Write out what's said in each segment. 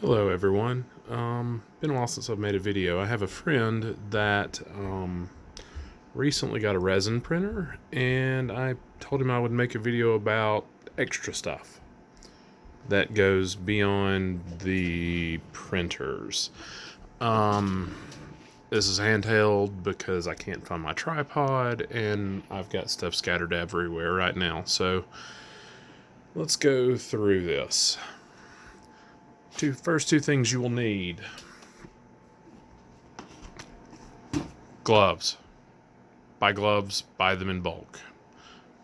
Hello everyone. Been a while since I've made a video. I have a friend that recently got a resin printer, and I told him I would make a video about extra stuff that goes beyond the printers. Um, this is handheld because I can't find my tripod, and I've got stuff scattered everywhere right now. So let's go through this. First two things you will need: gloves. Buy gloves, buy them in bulk.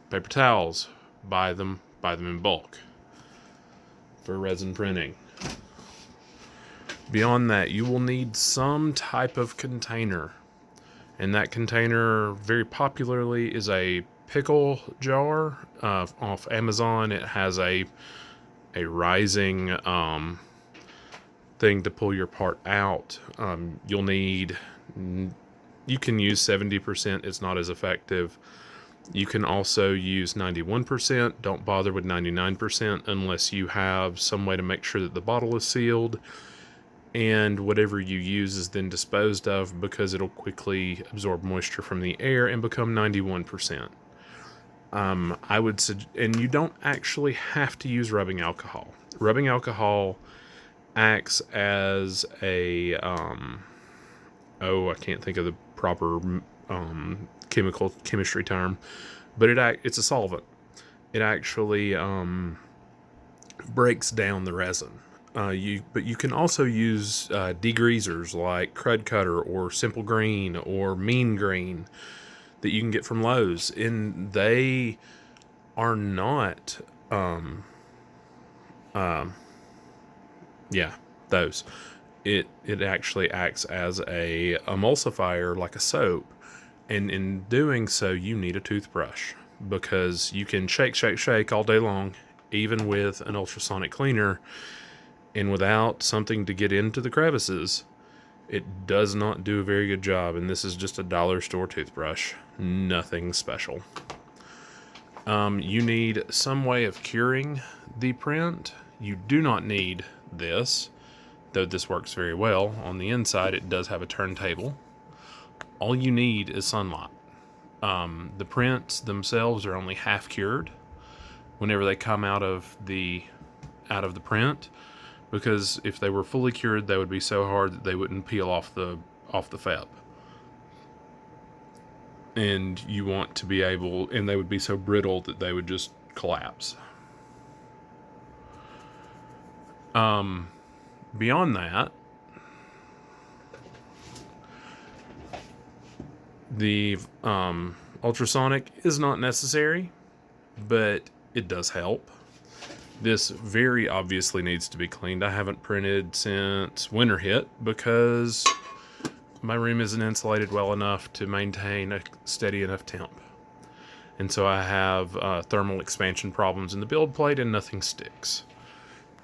Paper towels, buy them in bulk for resin printing. Beyond that, you will need some type of container. And that container, very popularly, is a pickle jar. Off Amazon, it has a rising thing to pull your part out. You'll need, you can use 70%, it's not as effective. You can also use 91%. Don't bother with 99% unless you have some way to make sure that the bottle is sealed. And whatever you use is then disposed of because it'll quickly absorb moisture from the air and become 91%. And you don't actually have to use rubbing alcohol. Rubbing alcohol acts as a, I can't think of the proper chemistry term, but it's a solvent. It actually breaks down the resin. But you can also use degreasers like Crud Cutter or Simple Green or Mean Green that you can get from Lowe's, and they are not, yeah, those. It actually acts as a emulsifier like a soap, and in doing so, you need a toothbrush because you can shake all day long, even with an ultrasonic cleaner, and without something to get into the crevices, it does not do a very good job. And this is just a dollar store toothbrush, nothing special. You need some way of curing the print. You do not need this, though this works very well. On the inside, it does have a turntable. All you need is sunlight. The prints themselves are only half cured whenever they come out of the print, because if they were fully cured, they would be so hard that they wouldn't peel off the FEP. And you want to be able, and they would be so brittle that they would just collapse. Beyond that, the ultrasonic is not necessary, but it does help. This very obviously needs to be cleaned. I haven't printed since winter hit because my room isn't insulated well enough to maintain a steady enough temp. And so I have thermal expansion problems in the build plate and nothing sticks.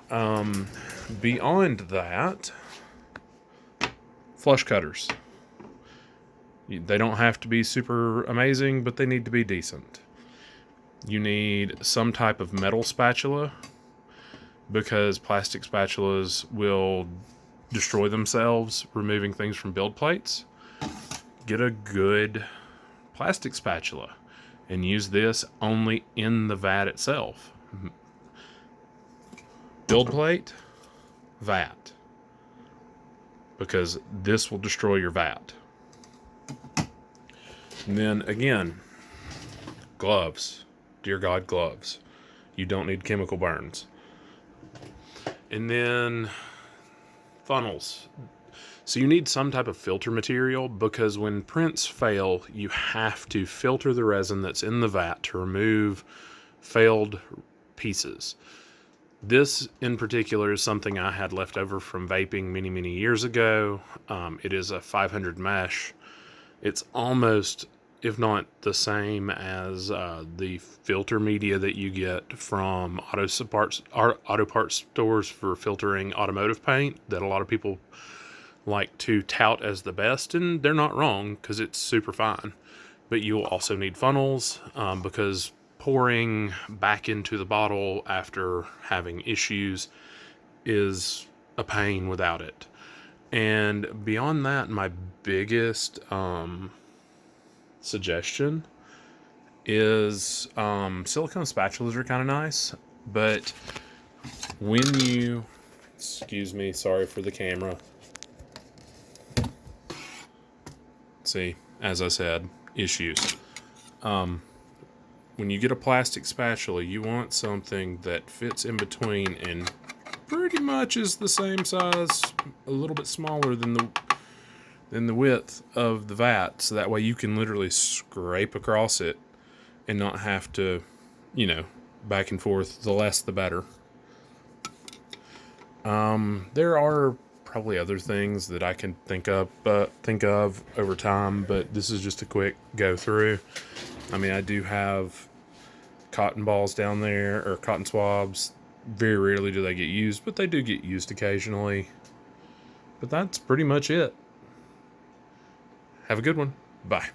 Beyond that, flush cutters. They don't have to be super amazing, but they need to be decent. You need some type of metal spatula because plastic spatulas will destroy themselves removing things from build plates. Get a good plastic spatula and use this only in the vat itself. Build plate, vat, because this will destroy your vat. And then again, gloves. Dear God, gloves. You don't need chemical burns. And then funnels. So you need some type of filter material because when prints fail, you have to filter the resin that's in the vat to remove failed pieces. This in particular is something I had left over from vaping many years ago. It is a 500 mesh. It's almost, if not the same as the filter media that you get from auto parts stores for filtering automotive paint that a lot of people like to tout as the best, and they're not wrong because it's super fine. But you will also need funnels because pouring back into the bottle after having issues is a pain without it. And beyond that, my biggest suggestion is silicone spatulas are kind of nice, but when you, excuse me, sorry for the camera. See, as I said, issues. When you get a plastic spatula, you want something that fits in between and pretty much is the same size, a little bit smaller than the width of the vat, so that way you can literally scrape across it and not have to, back and forth. The less, the better. There are probably other things that I can think of over time, but this is just a quick go through. I mean, I do have cotton balls down there, or cotton swabs. Very rarely do they get used, but they do get used occasionally. But that's pretty much it. Have a good one. Bye.